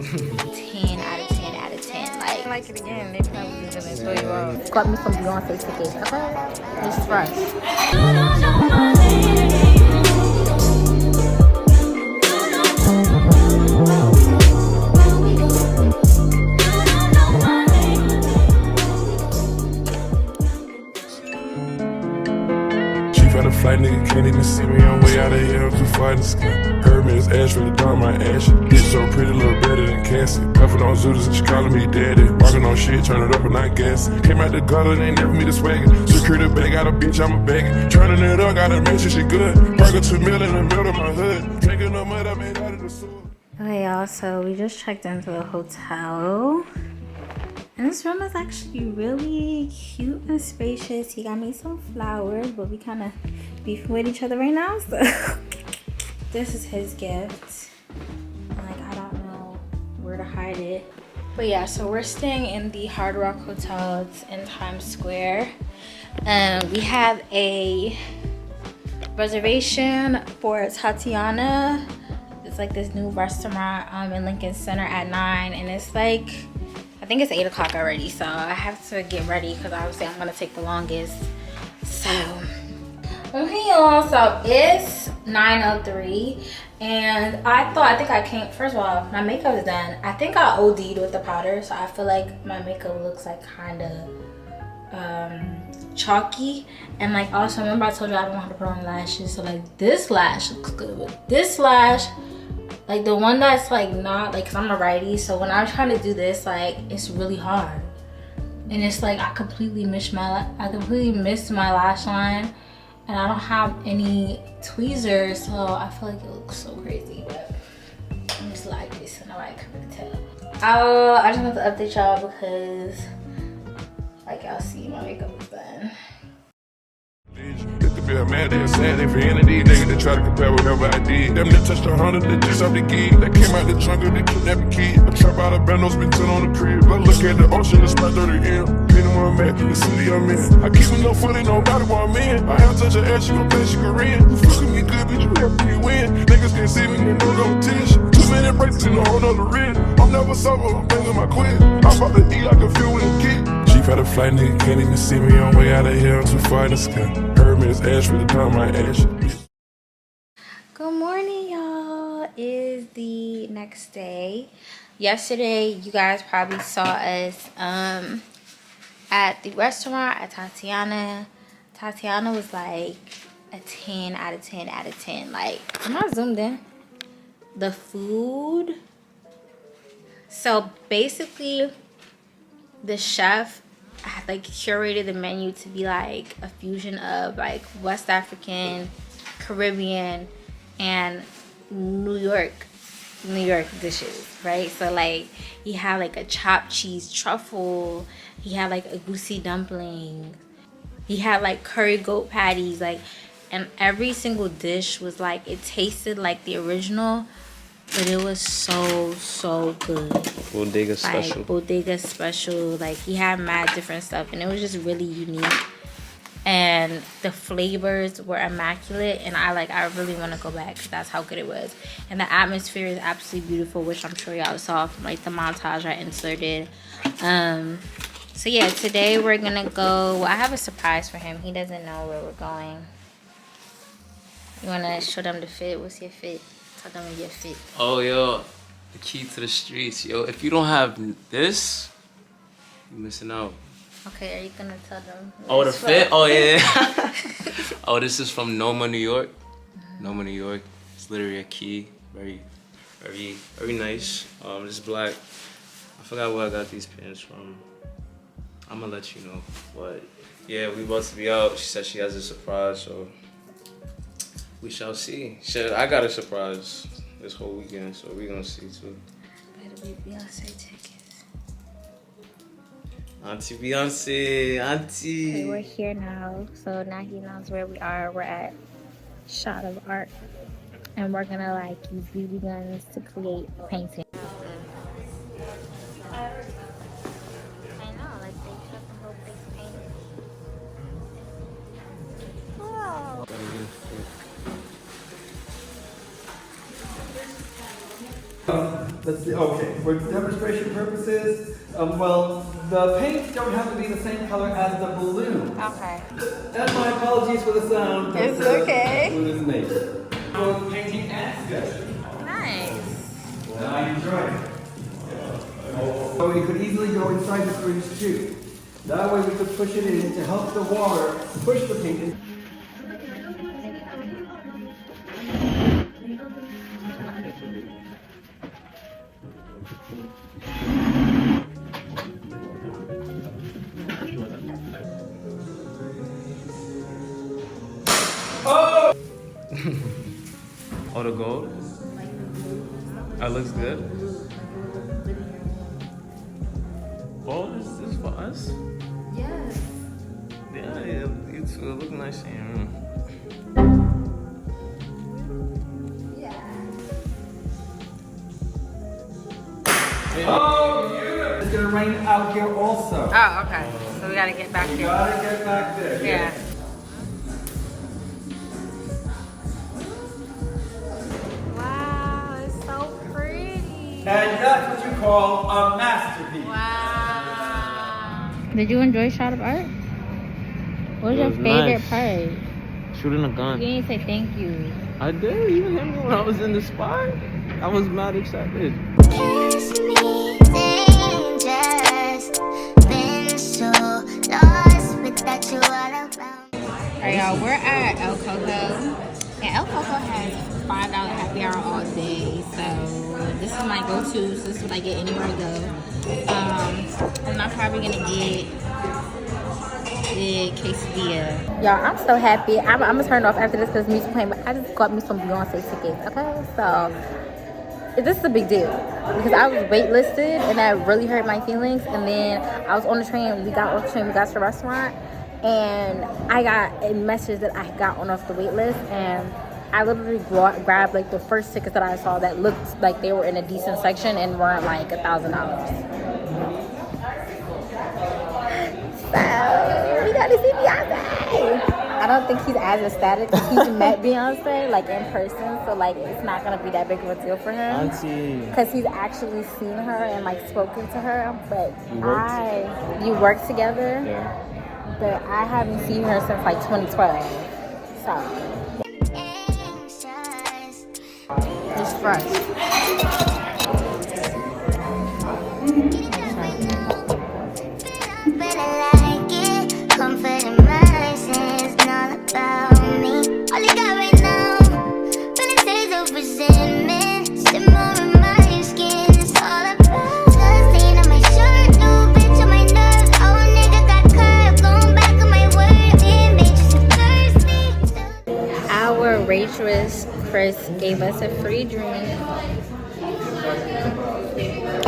10 out of 10 out of 10. Like, I like it again. They probably just gonna throw you out. got me some Beyonce tickets, okay? It's fresh. Got a flight, nigga can't even see me. I'm way out of here, I'm too far in the sky. Hermes ash for the dark, my ash. Bitch so pretty, little better than Cassie. Puffin' on Zooters and she calling me daddy. Walking on shit, turn it up and not gas. Came out the gutter, they never me the swagger. Secure the bag, got a bitch, I'm a bagger. Turning it up, gotta make sure she good. Burger 2 mil in the middle of my hood. Drinking no mud, I made out of the sewer. Okay, y'all, so we just checked into the hotel. And this room is actually really cute and spacious. He got me some flowers, but we kind of beefing with each other right now. So this is his gift. Like, I don't know where to hide it. But yeah, so we're staying in the Hard Rock Hotel. It's in Times Square. We have a reservation for Tatiana. It's like this new restaurant in Lincoln Center at 9, and it's like, I think it's 8 o'clock already, so I have to get ready because obviously I'm gonna take the longest. So, okay, y'all, so it's 9:03, and I think I came, first of all, my makeup is done. I think I OD'd with the powder, so I feel like my makeup looks like kind of chalky. And like, also, remember I told you I don't know how to put on lashes, so like this lash looks good, but this lash, like the one that's like not like, cause I'm a righty, so when I'm trying to do this, like it's really hard, and it's like I completely missed my lash line, and I don't have any tweezers, so I feel like it looks so crazy. But I'm just like this, and nobody can really tell. I just want to update y'all because, like, y'all see my makeup is done. It could be a mad day or sad day for any of these niggas that try to compare whatever I did. Them that touched 100, they just off the gig. They came out the jungle, they kidnapped a kid. I trap out of band, spend 10 on the crib. I look at the ocean, it's my 30 M. Depending where I'm at, the city I'm in. I keep me no funny, nobody where I'm in. I have touch her ass, she gon' think she Korean. You fucking me good, bitch, you helping me win. Niggas can't see me, they know competition. 2 minute breaks in a whole nother red. I'm never sober, I'm banging my quit. I'm about to eat, I can feel when it kick. Chief had a flight, nigga can't even see me. I'm way out of here, I'm too far in the sky. Hermes ash for the dark, my ash. Good morning, y'all. It is the next day. Yesterday, you guys probably saw us at the restaurant at Tatiana. Tatiana was like a 10 out of 10 out of 10. Like, I'm not zoomed in. The food. So basically, the chef had like curated the menu to be like a fusion of like West African, Caribbean, and New York dishes, right? So like he had like a chopped cheese truffle, he had like a goosey dumpling, he had like curry goat patties, like, and every single dish was like, it tasted like the original, but it was so good. Bodega special. Like bodega special. Like he had mad different stuff, and it was just really unique. And the flavors were immaculate, and I really want to go back because that's how good it was. And the atmosphere is absolutely beautiful, which I'm sure y'all saw from like the montage I inserted. So yeah, today we're gonna go. Well, I have a surprise for him. He doesn't know where we're going. You wanna show them the fit? What's your fit? Tell them your fit. Oh, yo, the key to the streets, yo. If you don't have this, you're missing out. Okay, are you gonna tell them? Oh, the fit? Oh, yeah. Oh, this is from Noma, New York. Noma, New York. It's literally a key. Very, very, very nice. It's black. I forgot where I got these pants from. I'm gonna let you know. But yeah, we about to be out. She said she has a surprise, so we shall see. Shit, I got a surprise this whole weekend, so we gonna see too. Better be Beyonce tickets. Auntie Beyonce, auntie. Okay, we're here now, so now he knows where we are. We're at Shot of Art, and we're gonna like use BB guns to create a painting. I know, like they have the whole big painting. Wow. let's see, okay, for demonstration purposes, well, the paints don't have to be the same color as the balloon. Okay. And my apologies for the sound. It's okay. Balloon is made. So painting and sketching. Nice. Now you enjoy it. So we could easily go inside the fridge too. That way we could push it in to help the water push the paint in. Oh, the gold? That looks good. Oh, this is for us? Yes. Yeah, it look nice in your room. It's gonna rain out here also. Oh, okay. So we gotta get back You there. gotta get back there. Yeah. Wow, it's so pretty. And that's what you call a masterpiece. Wow. Did you enjoy Shot of Art? What was It your was favorite nice. part? Shooting a You gun. didn't say thank you. I did. Even him when I was in the spot, I was mad excited. Kiss me dangerous. Been so lost without you all around. Alright, y'all, we're at El Coco. And El Coco has $5 happy hour all day. So this is my go-to. So this is what I get anywhere I go. And I'm probably gonna get the quesadilla. Y'all, I'm so happy. I'm gonna turn it off after this because music playing, but I just got me some Beyonce tickets, okay? So this is a big deal because I was waitlisted and that really hurt my feelings. And then I was on the train, we got off the train, we got to the restaurant, and I got a message that I got on off the wait list, and I literally grabbed like the first tickets that I saw that looked like they were in a decent section and weren't like $1,000. So we got to see Beyonce. I don't think he's as ecstatic because he's met Beyonce like in person, so like it's not gonna be that big of a deal for him. Auntie. Because he's actually seen her and like spoken to her, but you work together, Yeah. but I haven't seen her since like 2012. So it's fresh. But I like it. Comfort in my sense, not about me. All you got right now, feeling days of resentment. Sit more in my skin, it's all about. Blood stain on my shirt, new bitch on my nerves. Oh, nigga got curved, going back on my word. Damn, bitches are thirsty. Our waitress Chris gave us a free drink.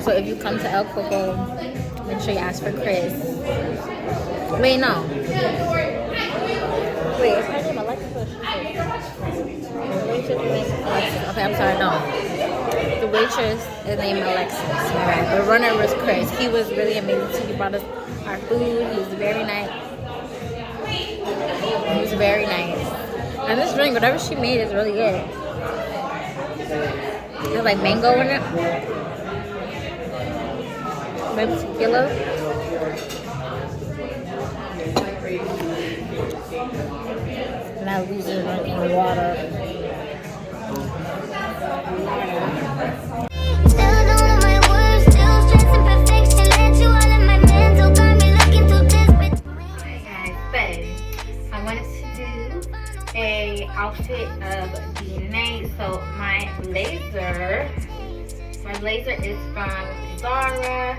So if you come to El Coco, make sure you ask for Chris. Wait, no. Wait, is her name Alexis or Alexis? Okay, I'm sorry, no. The waitress is named Alexis. Alright, the runner was Chris. He was really amazing too. He brought us our food. He was very nice. He was very nice. And this drink, whatever she made, is really good. There's like mango in it. Maybe tequila. Now these are drinking water. Still don't know my words, still stressing perfection. Led to all of my mental, got me looking too desperate. Hi guys, so I wanted to do a outfit of the night. So my blazer is from Zara.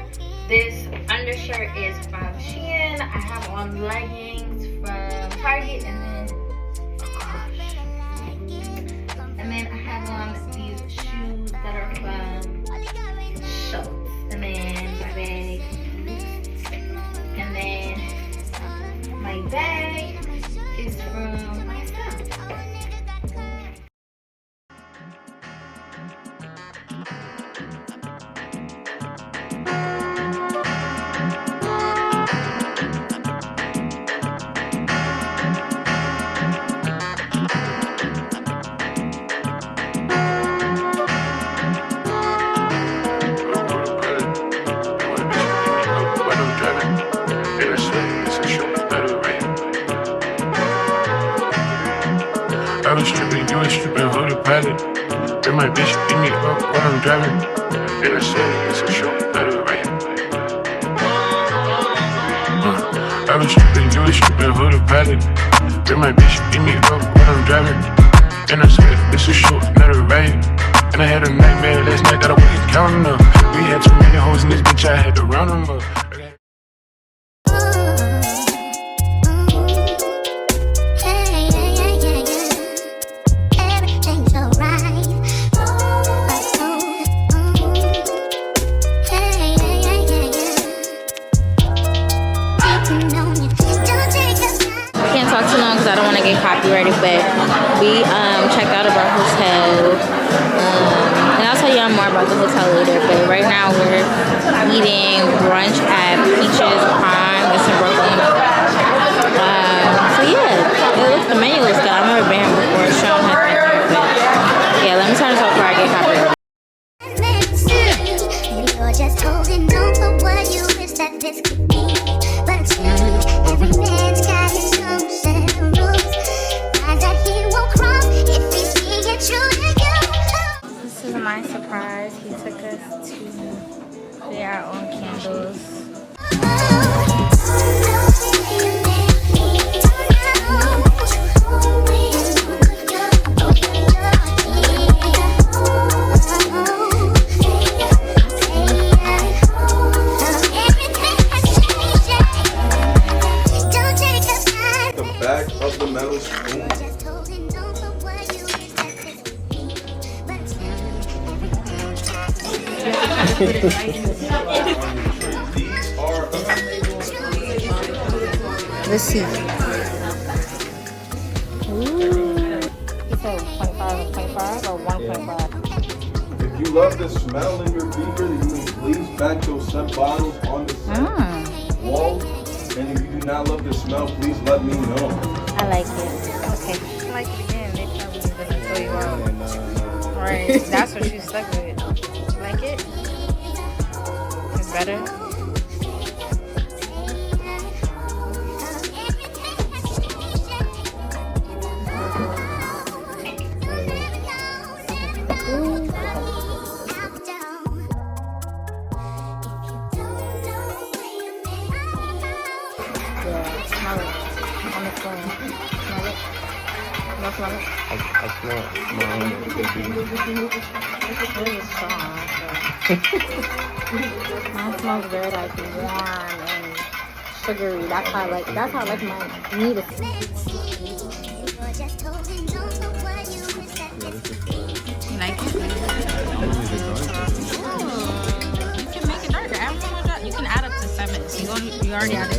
This undershirt is from Shein. I have on leggings from Target, and then I have on these shoes that are from Schultz, and then my bag, and then my bag is from myself. valid. And my bitch beat me up when I'm driving. And I said, it's a show, let it rain. I've been stripping, you stripping, hood of valid. And my bitch beat me up when I'm driving. And I said, it's a show, let it rain. And I had a nightmare last night that I wasn't counting up. We had too many hoes in this bitch, I had to round them up. Can't talk too long because I don't want to get copyrighted, but we checked out of our hotel, and I'll tell y'all more about the hotel later. But right now we're eating brunch at Peaches Pine. It's in Brooklyn. So yeah, the menu looks good. I've never been here before. Sean has been here, but yeah, let me turn this off before I get copyrighted. You're just holding on for what you wish that this could be. But every man's got his own set of rules. Eyes that he won't cross if he's being true to you. This is my surprise. He took us to clear our own candles. Back of the metal spoon. These are Let's see. You said 0.5 and 0.5 or 1.5? if you love the smell in your beaker, then you may please back those scent bottles on the scent wall. And if you do not love the smell, please let me know. I like it. Okay. Like it again, they probably gonna throw you out. Right, that's what you stuck with. Like it? It's better. Yeah, smell it. On the phone. Smell it. No, smell it. I smell mine. It's really strong. So. Mine smells very like warm and sugary. That's how I like mine. Need it. You like it? You can make it darker. You can add up to 7. So you already added